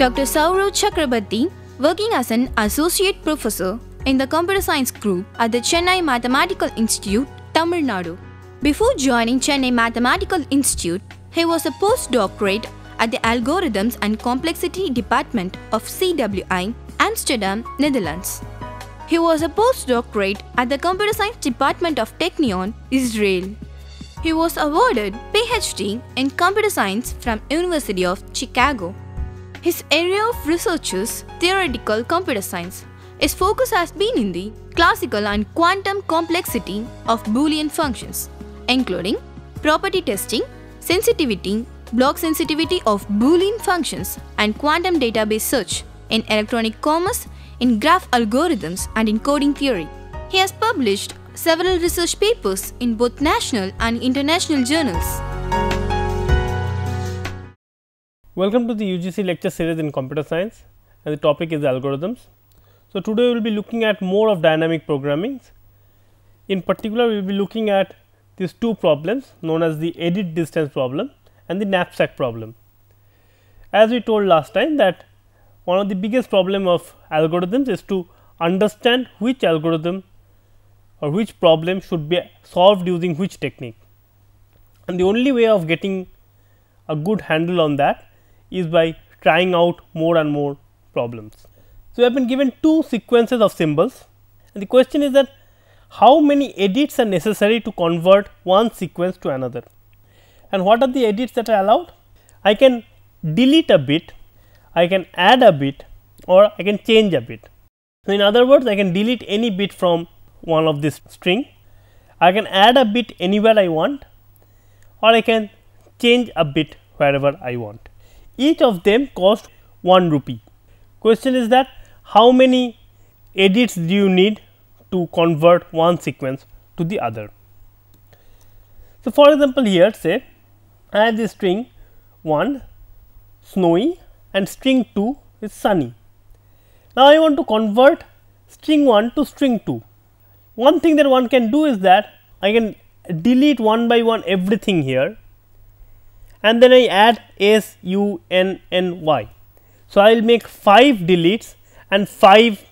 Dr. Saurav Chakrabarti, working as an associate professor in the computer science group at the Chennai Mathematical Institute, Tamil Nadu. Before joining Chennai Mathematical Institute, he was a postdoctorate at the Algorithms and Complexity Department of CWI, Amsterdam, Netherlands. He was a postdoctorate at the Computer Science Department of Technion, Israel. He was awarded PhD in Computer Science from University of Chicago. His area of research is theoretical computer science. His focus has been in the classical and quantum complexity of Boolean functions, including property testing, sensitivity, block sensitivity of Boolean functions, and quantum database search in electronic commerce, in graph algorithms, and in coding theory. He has published several research papers in both national and international journals. Welcome to the UGC lecture series in computer science, and the topic is algorithms. So, today we will be looking at more of dynamic programming. In particular, we will be looking at these two problems known as the edit distance problem and the knapsack problem. As we told last time that one of the biggest problem of algorithms is to understand which algorithm or which problem should be solved using which technique, and the only way of getting a good handle on that is by trying out more and more problems. So, we have been given two sequences of symbols, and the question is that how many edits are necessary to convert one sequence to another, and what are the edits that are allowed? I can delete a bit, I can add a bit, or I can change a bit. So, in other words, I can delete any bit from one of this string, I can add a bit anywhere I want, or I can change a bit wherever I want. Each of them cost 1 rupee. Question is that how many edits do you need to convert one sequence to the other? So, for example, here say I have this string 1 snowy and string 2 is sunny. Now, I want to convert string 1 to string 2. One thing that one can do is that I can delete one by one everything here, and then I add S, U, N, N, Y. So, I will make 5 deletes and 5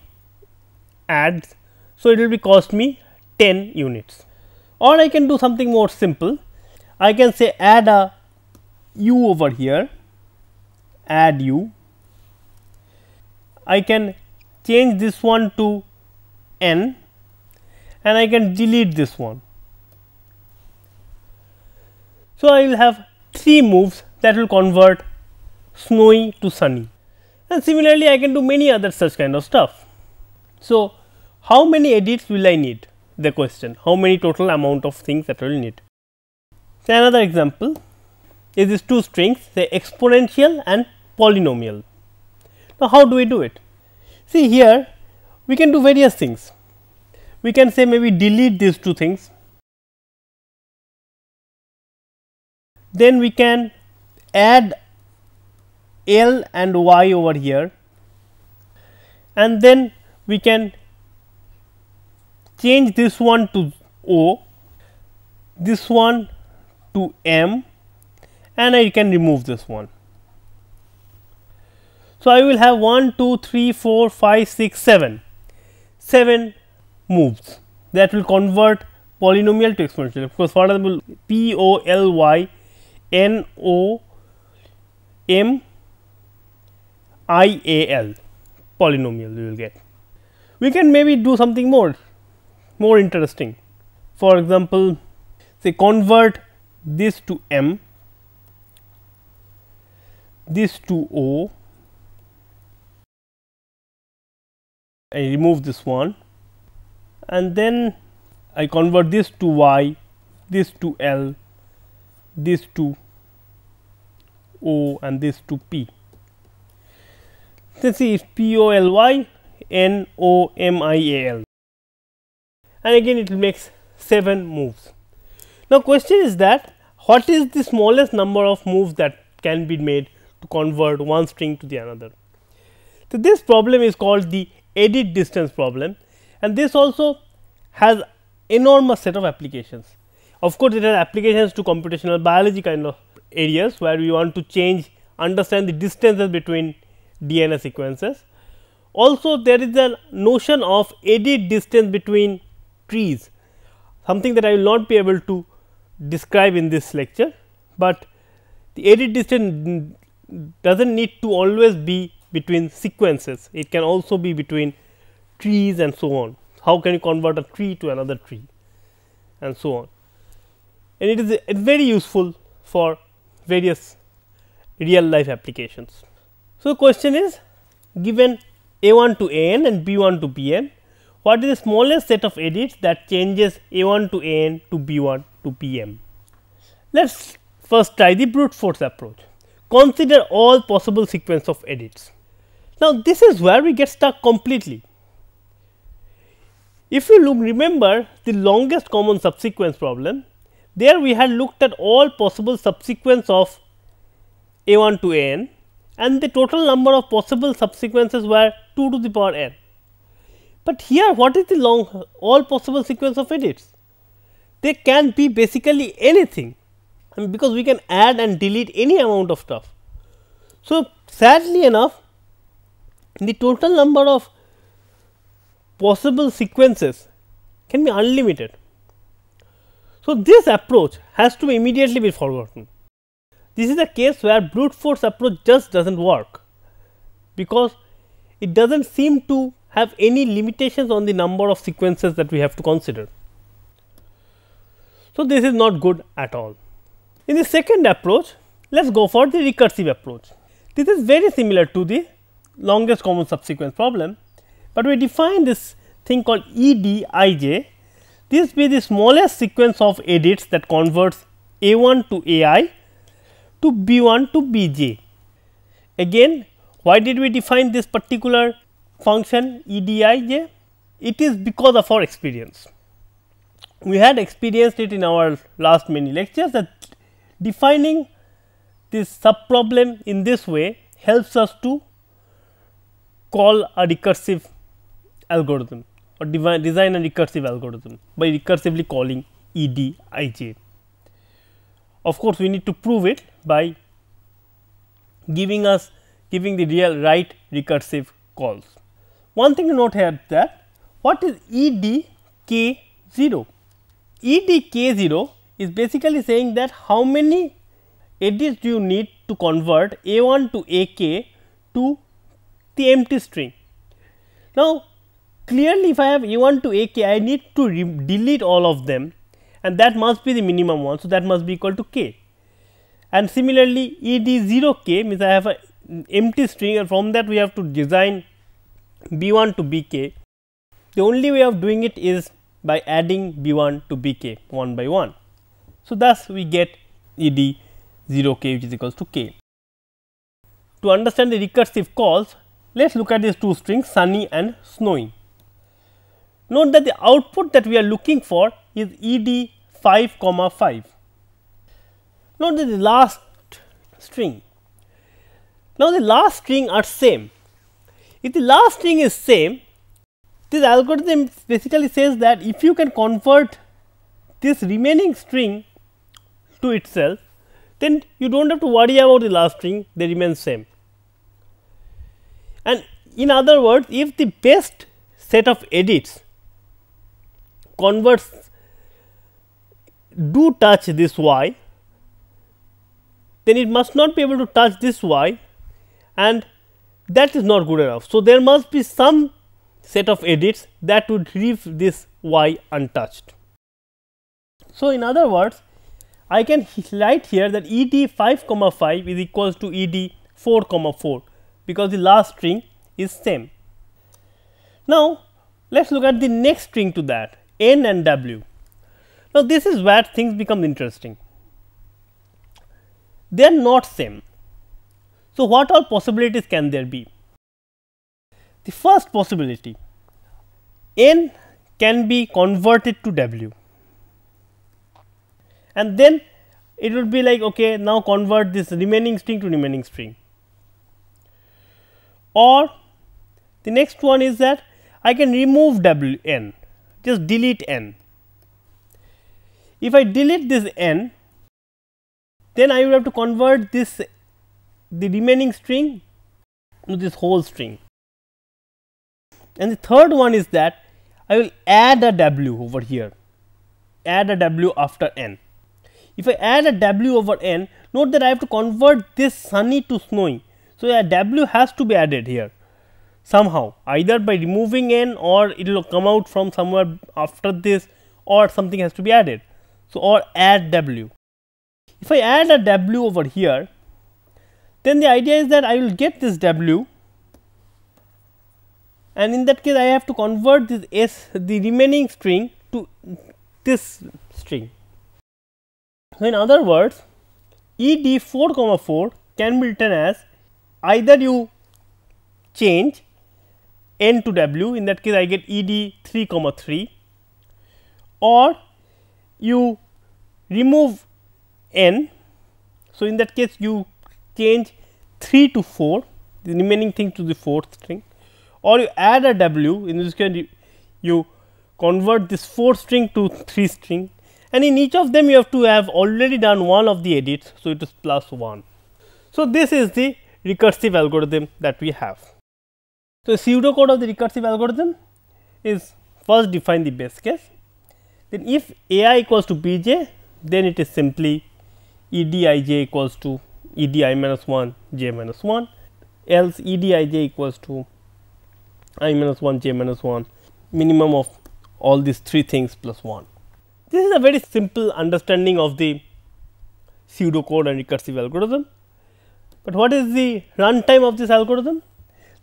adds. So, it will be cost me 10 units, or I can do something more simple. I can say add a U over here, add U. I can change this one to N, and I can delete this one. So, I will have 3 moves that will convert snowy to sunny, and similarly I can do many other such kind of stuff. So, how many edits will I need? The question, how many total amount of things that I will need. So, another example is these two strings, say exponential and polynomial. Now, how do we do it? See, here we can do various things. We can say maybe delete these two things, then we can add L and Y over here, and then we can change this one to O, this one to M, and I can remove this one. So, I will have 1, 2, 3, 4, 5, 6, 7 moves that will convert polynomial to exponential. Of course, for example, P O L Y N O M I A L polynomial we will get. We can maybe do something more interesting. For example, say convert this to M, this to O, I remove this one, and then I convert this to Y, this to L, this to O, and this to P. Let's see, it's P O L Y N O M I A L, and again it makes 7 moves. Now, question is that what is the smallest number of moves that can be made to convert one string to the another? So, this problem is called the edit distance problem, and this also has enormous set of applications. Of course, it has applications to computational biology kind of areas where we want to understand the distances between DNA sequences. Also, there is a notion of edit distance between trees, something that I will not be able to describe in this lecture, but the edit distance does not need to always be between sequences, it can also be between trees and so on. How can you convert a tree to another tree and so on, and it is very useful for various real life applications. So, the question is, given A1 to AN and B1 to Bn, what is the smallest set of edits that changes A1 to AN to B1 to Bm? Let us first try the brute force approach. Consider all possible sequence of edits. Now, this is where we get stuck completely. If you remember the longest common subsequence problem, there we had looked at all possible subsequence of A1 to AN, and the total number of possible subsequences were 2 to the power n. But here, what is the all possible sequence of edits? They can be basically anything, because we can add and delete any amount of stuff. So, sadly enough, the total number of possible sequences can be unlimited. So, this approach has to immediately be forgotten. This is a case where brute force approach just does not work, because it does not seem to have any limitations on the number of sequences that we have to consider. So, this is not good at all. In the second approach, let us go for the recursive approach. This is very similar to the longest common subsequence problem, but we define this thing called EDIJ. This be the smallest sequence of edits that converts A1 to AI to B1 to Bj. Again, why did we define this particular function EDIJ? It is because of our experience. We had experienced it in our last many lectures that defining this sub problem in this way helps us to call a recursive algorithm or design a recursive algorithm by recursively calling EDIJ. Of course, we need to prove it by giving the real right recursive calls. One thing to note here is that what is EDK0? EDK0 is basically saying that how many edits do you need to convert A1 to AK to the empty string. Now, clearly if I have A1 to AK, I need to delete all of them, and that must be the minimum one. So, that must be equal to k, and similarly ED0k means I have an empty string, and from that we have to design B1 to Bk. The only way of doing it is by adding B1 to Bk one by one. So, thus we get ED0k which is equals to k. To understand the recursive calls, let us look at these two strings sunny and snowy. Note that the output that we are looking for is ED5, 5. Note that the last string. Now, the last string are same. If the last string is same, this algorithm basically says that if you can convert this remaining string to itself, then you do not have to worry about the last string, they remain same. And in other words, if the best set of edits converts do touch this y, then it must not be able to touch this y, and that is not good enough. So, there must be some set of edits that would leave this y untouched. So, in other words, I can write here that ED5, 5 is equals to ED4, 4, because the last string is same. Now, let us look at the next string to that, N and W. Now, this is where things become interesting. They are not same. So, what all possibilities can there be? The first possibility, N can be converted to W, and then it would be like, okay, now convert this remaining string to remaining string. Or the next one is that I can remove W n, just delete n. If I delete this n, then I will have to convert this the remaining string to this whole string. And the third one is that I will add a w over here, add a w after n. If I add a w over n, note that I have to convert this sunny to snowy. So, a w has to be added here somehow, either by removing n, or it will come out from somewhere after this, or something has to be added. So, or add w. If I add a w over here, then the idea is that I will get this w, and in that case I have to convert this s, the remaining string, to this string. So, in other words, ed 4 4 can be written as either you change n to w, in that case I get ed 3 3, or you remove n. So, in that case you change 3 to 4, the remaining thing to the fourth string, or you add a w, in this case you convert this 4 string to 3 string, and in each of them you have to have already done one of the edits. So, it is plus 1. So, this is the recursive algorithm that we have. So, pseudocode of the recursive algorithm is first define the base case, then if a I equals to b j, then it is simply e d I j equals to e d I minus 1 j minus 1, else e d I j equals to I minus 1 j minus 1, minimum of all these three things plus 1. This is a very simple understanding of the pseudocode and recursive algorithm. But what is the runtime of this algorithm?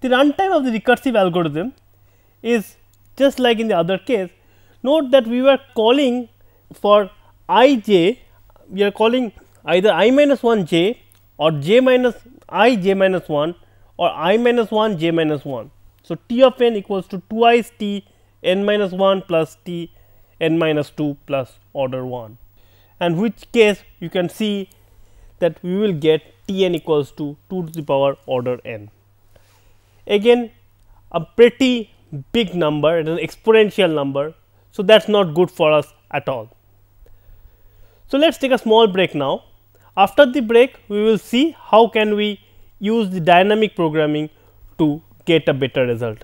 The runtime of the recursive algorithm is just like in the other case. Note that we were calling for I j, we are calling either I minus 1 j, or j minus I j minus 1, or I minus 1 j minus 1. So, t of n equals to twice t n minus 1 plus t n minus 2 plus order 1, and which case you can see that we will get t n equals to 2 to the power order n. Again a pretty big number, it is an exponential number. So, that is not good for us at all. So, let us take a small break now. After the break, we will see how can we use the dynamic programming to get a better result.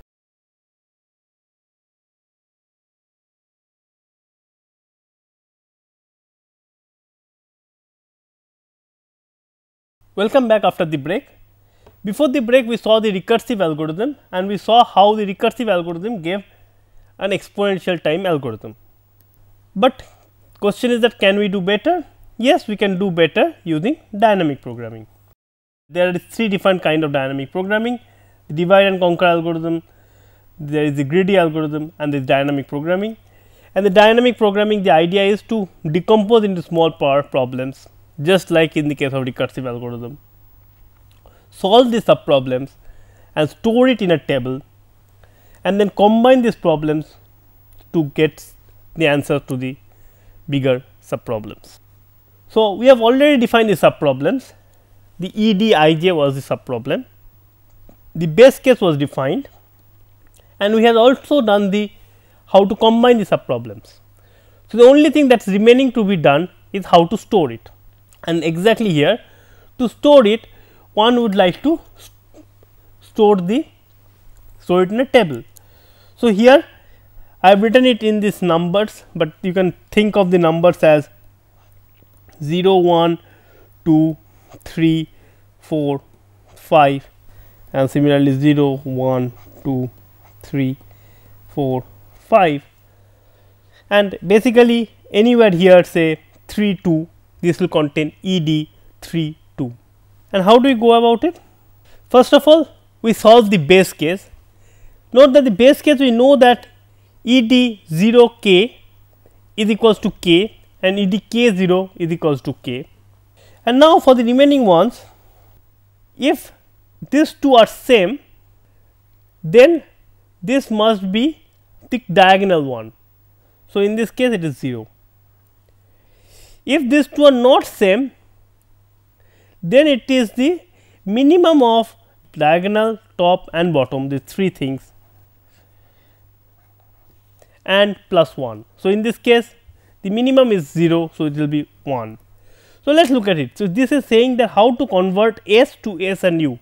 Welcome back after the break. Before the break, we saw the recursive algorithm, and we saw how the recursive algorithm gave an exponential time algorithm. But question is that can we do better? Yes, we can do better using dynamic programming. There are three different kind of dynamic programming: the divide and conquer algorithm, there is the greedy algorithm, and there is dynamic programming. And the dynamic programming, the idea is to decompose into small problems, just like in the case of recursive algorithm, solve the sub problems and store it in a table, and then combine these problems to get the answer to the bigger sub problems. So, we have already defined the sub problems. The E D I J was the sub problem, the base case was defined, and we have also done the how to combine the sub problems. So, the only thing that is remaining to be done is how to store it, and exactly here to store it, one would like to store it in a table. So, here I have written it in these numbers, but you can think of the numbers as 0, 1, 2, 3, 4, 5, and similarly 0, 1, 2, 3, 4, 5, and basically anywhere here say 3, 2, this will contain ED 3, 2. And how do we go about it? First of all, we solve the base case. Note that the base case we know that ED 0 k is equals to k and ED k 0 is equals to k. And now for the remaining ones, if these two are same, then this must be the diagonal one. So, in this case it is 0. If these two are not same, then it is the minimum of diagonal, top and bottom, the three things, and plus 1. So, in this case the minimum is 0. So, it will be 1. So, let us look at it. So, this is saying that how to convert S to S and U.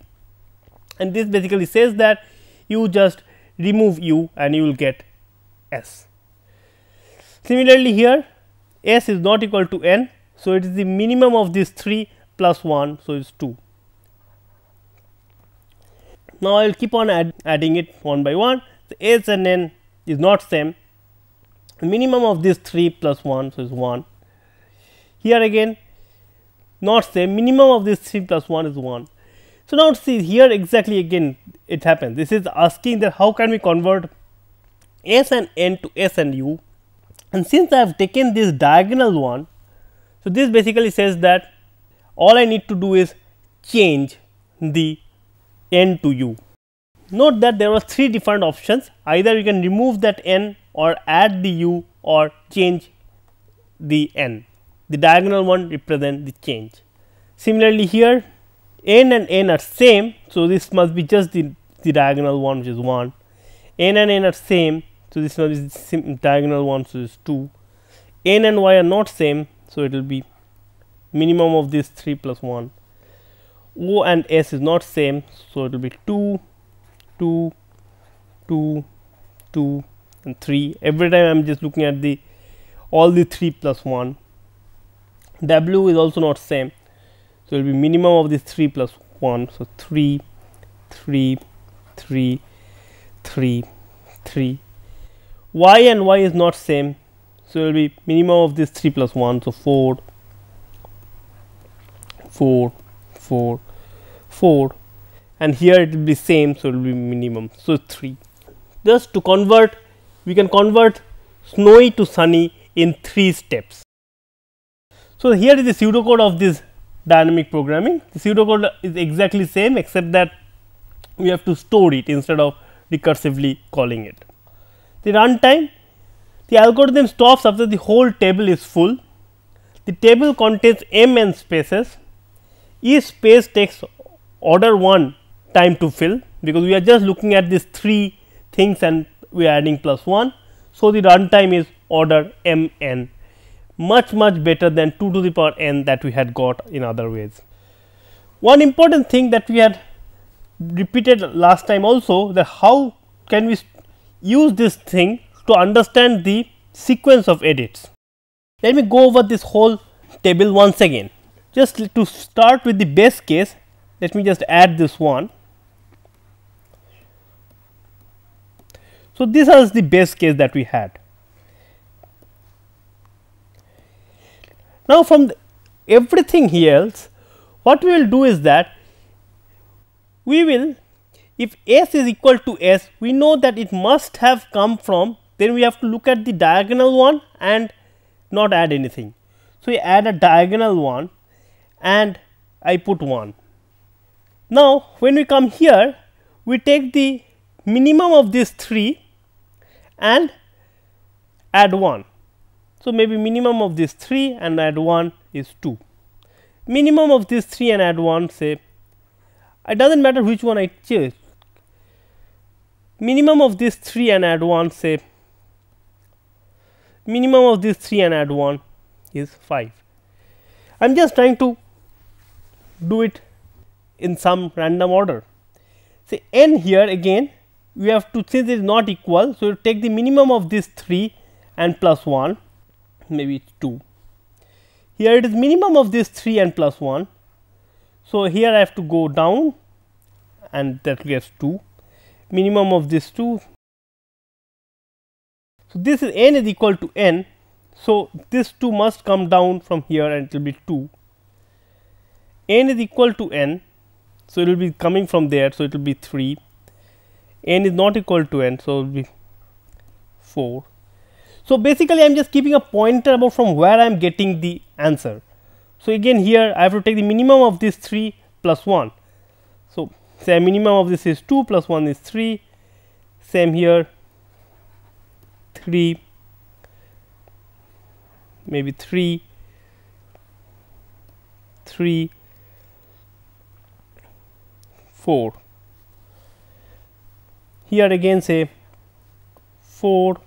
and this basically says that you just remove u and you will get s. Similarly, here s is not equal to n. So, it is the minimum of these 3 plus 1. So, it is 2. Now, I will keep on adding it one by one. So, s and n is not same. The minimum of this 3 plus 1, so is 1. Here again not same, minimum of this 3 plus 1 is 1. So, now see here exactly again it happens. This is asking that how can we convert s and n to s and u, and since I have taken this diagonal one, so this basically says that all I need to do is change the n to u. Note that there were 3 different options, either you can remove that n or add the u or change the n. The diagonal one represent the change. Similarly, here n and n are same. So, this must be just the diagonal one, which is 1. N and n are same. So, this must be the diagonal one, so is 2. N and y are not same. So, it will be minimum of this 3 plus 1. O and s is not same. So, it will be 2, 2, 2, 2 and 3. Every time I am just looking at the all the 3 plus 1. W is also not same. So, it will be minimum of this 3 plus 1. So, 3, 3, 3, 3, 3. Y and y is not same. So, it will be minimum of this 3 plus 1. So, 4, 4, 4, 4, and here it will be same. So, it will be minimum. So, 3. Just to convert, we can convert snowy to sunny in 3 steps. So, here is the pseudocode of this dynamic programming. The pseudocode is exactly same, except that we have to store it instead of recursively calling it. The runtime, the algorithm stops after the whole table is full. The table contains m(n) spaces. Each space takes order 1 time to fill, because we are just looking at these 3 things and we are adding plus 1. So, the runtime is order m(n), much better than 2 to the power n that we had got in other ways. One important thing that we had repeated last time also, that how can we use this thing to understand the sequence of edits. Let me go over this whole table once again. Just to start with the base case, let me just add this one. So, this is the base case that we had. Now, from everything else, what we will do is that we will, if s is equal to s, we know that it must have come from, then we have to look at the diagonal one and not add anything. So, we add a diagonal one and I put 1. Now, when we come here, we take the minimum of these 3 and add 1. So, maybe minimum of this 3 and add 1 is 2. Minimum of this 3 and add 1, say, it does not matter which one I choose. Minimum of this 3 and add 1, say, minimum of this 3 and add 1 is 5. I am just trying to do it in some random order. Say n here again, we have to, since it is not equal. So, you take the minimum of this 3 and plus 1, maybe it is 2. Here it is minimum of this 3 and plus 1. So, here I have to go down and that gets 2, minimum of this 2. So, this is n is equal to n. So, this 2 must come down from here and it will be 2. N is equal to n. So, it will be coming from there. So, it will be 3. N is not equal to n. So, it will be 4. So, basically I am just keeping a pointer about from where I am getting the answer. So, again here I have to take the minimum of this 3 plus 1. So, say minimum of this is 2 plus 1 is 3, same here 3, maybe 3, 3, 4. Here again say 4,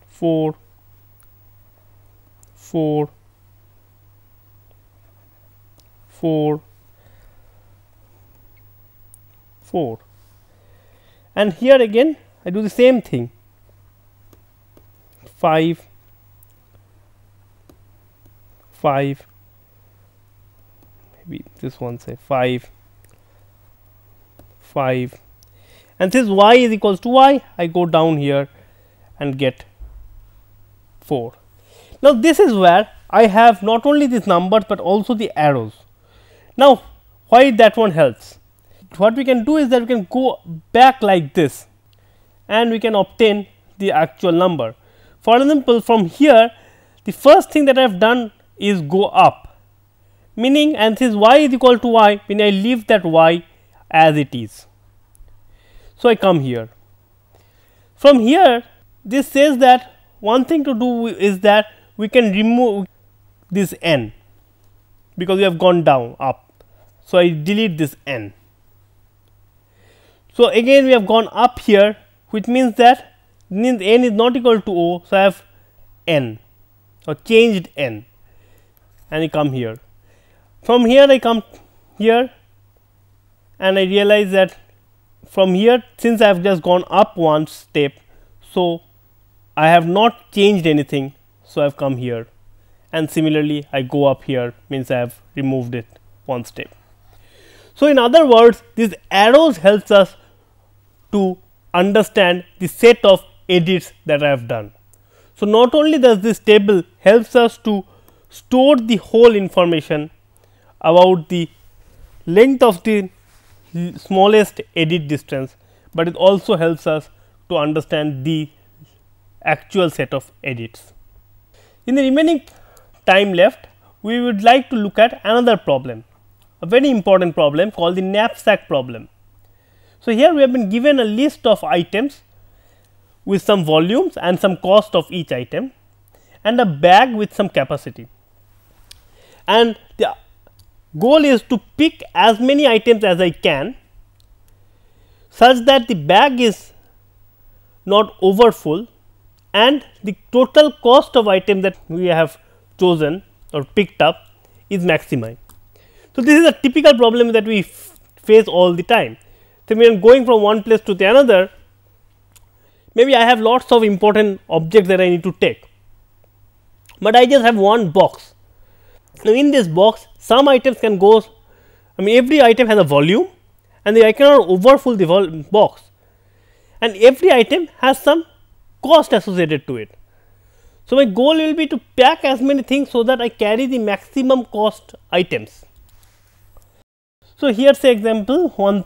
4, 4, 4, 4, and here again I do the same thing, 5, 5, maybe this one say 5, 5, and since y is equals to y, I go down here and get 4. Now, this is where I have not only these numbers, but also the arrows. Now, why that one helps? What we can do is that we can go back like this and we can obtain the actual number. For example, from here the first thing that I have done is go up, meaning, and since y is equal to y, meaning I leave that y as it is. So, I come here. From here this says that one thing to do is that we can remove this n, because we have gone down up. So, I delete this n. So, again we have gone up here, which means that n is not equal to O. So, I have n or changed n, and I come here. From here I come here and I realize that from here, since I have just gone up one step, so I have not changed anything. So, I have come here, and similarly I go up here, means I have removed it one step. So, in other words, these arrows helps us to understand the set of edits that I have done. So, not only does this table helps us to store the whole information about the length of the smallest edit distance, but it also helps us to understand the actual set of edits. In the remaining time left, we would like to look at another problem, a very important problem called the knapsack problem. So, here we have been given a list of items with some volumes and some cost of each item, and a bag with some capacity, and the goal is to pick as many items as I can, such that the bag is not over full and the total cost of item that we have chosen or picked up is maximized. So, this is a typical problem that we face all the time. So, when I am going from one place to the another, maybe I have lots of important objects that I need to take, but I just have one box. Now, in this box some items can go, I mean every item has a volume, and I cannot overfill the box, and every item has some cost associated to it. So, my goal will be to pack as many things so that I carry the maximum cost items. So, here say example, one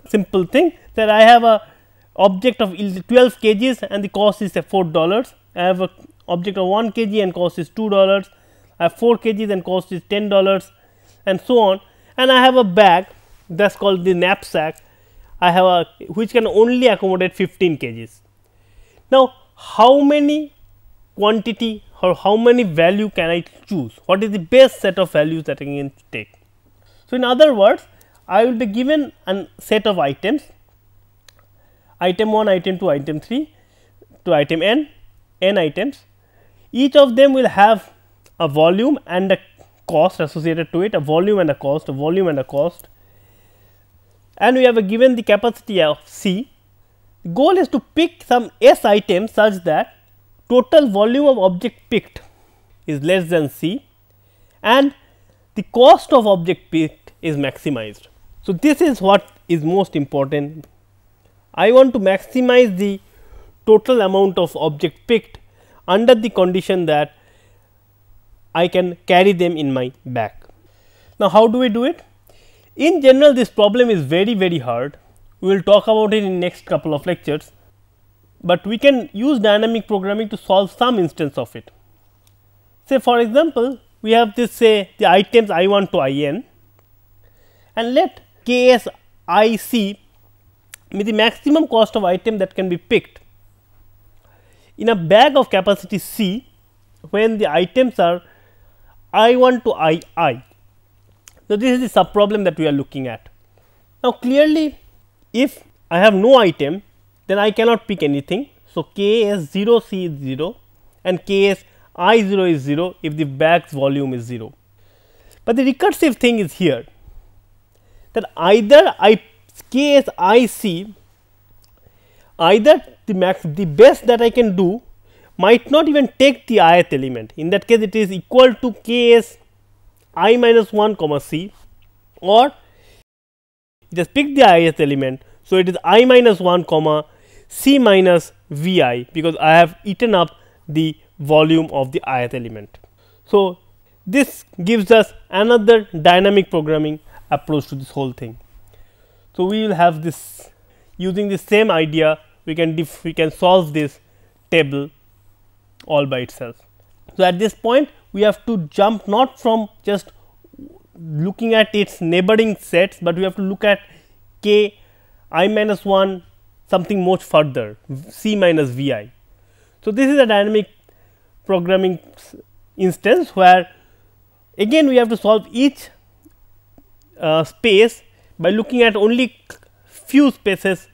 simple thing, that I have a object of 12 kgs and the cost is $4. I have a object of 1 kg and cost is $2. I have 4 kgs and cost is $10, and so on, and I have a bag that is called the knapsack. I have a which can only accommodate 15 kgs. Now, how many quantity or how many value can I choose? What is the best set of values that I can take? So, in other words, I will be given a set of items, item 1, item 2, item 3 to item n items. Each of them will have a volume and a cost associated to it, a volume and a cost, a volume and a cost, and we have given the capacity of C. The goal is to pick some S items such that total volume of object picked is less than C and the cost of object picked is maximized. So, this is what is most important. I want to maximize the total amount of object picked under the condition that I can carry them in my bag. Now, how do we do it? In general, this problem is very hard. We will talk about it in next couple of lectures, but we can use dynamic programming to solve some instance of it. Say for example, we have this say the items I1 to In, and let Ks IC be the maximum cost of item that can be picked in a bag of capacity C when the items are I1 to II. So, this is the sub problem that we are looking at. Now, clearly if I have no item, then I cannot pick anything. So, Ks 0 C is 0 and Ks I 0 is 0 if the bag's volume is 0. But the recursive thing is here, that either I k as I c, either the best that I can do might not even take the ith element. In that case, it is equal to k as I minus 1 comma c, or just pick the ith element. So, it is I minus 1 comma c minus v I, because I have eaten up the volume of the ith element. So, this gives us another dynamic programming approach to this whole thing. So, we will have this using the same idea, we can solve this table all by itself. So, at this point we have to jump not from just looking at its neighboring sets, but we have to look at k I minus 1 something much further, c minus v I. So, this is a dynamic programming instance where again we have to solve each space by looking at only few spaces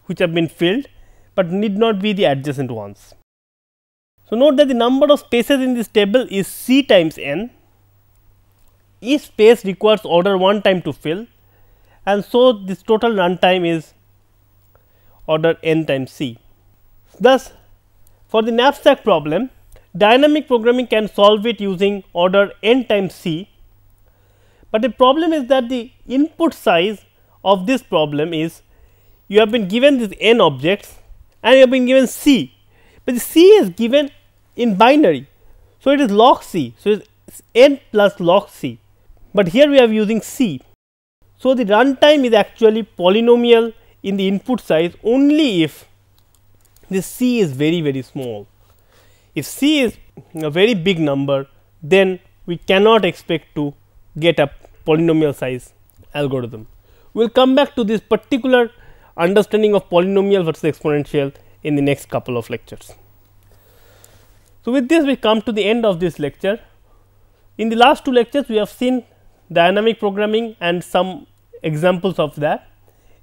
which have been filled, but need not be the adjacent ones. So, note that the number of spaces in this table is c times n. Each space requires order 1 time to fill, and so this total runtime is order n times c. Thus, for the knapsack problem, dynamic programming can solve it using order n times c, but the problem is that the input size of this problem is you have been given these n objects and you have been given c, but the c is given in binary. So, it is log c. So, it is n plus log c, but here we are using c. So, the runtime is actually polynomial in the input size only if this c is very small. If c is a very big number, then we cannot expect to get a polynomial size algorithm. We will come back to this particular understanding of polynomial versus exponential in the next couple of lectures. So, with this we come to the end of this lecture. In the last two lectures, we have seen dynamic programming and some examples of that.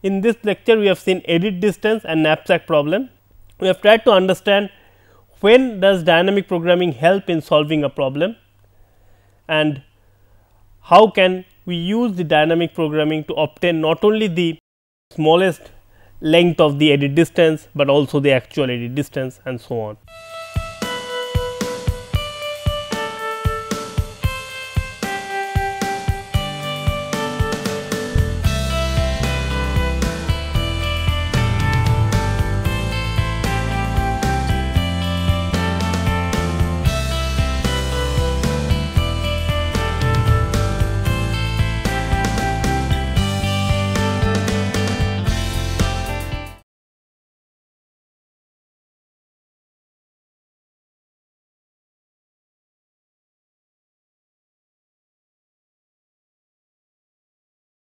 In this lecture, we have seen edit distance and knapsack problem. We have tried to understand when does dynamic programming help in solving a problem, and how can we use the dynamic programming to obtain not only the smallest length of the edit distance, but also the actual edit distance and so on.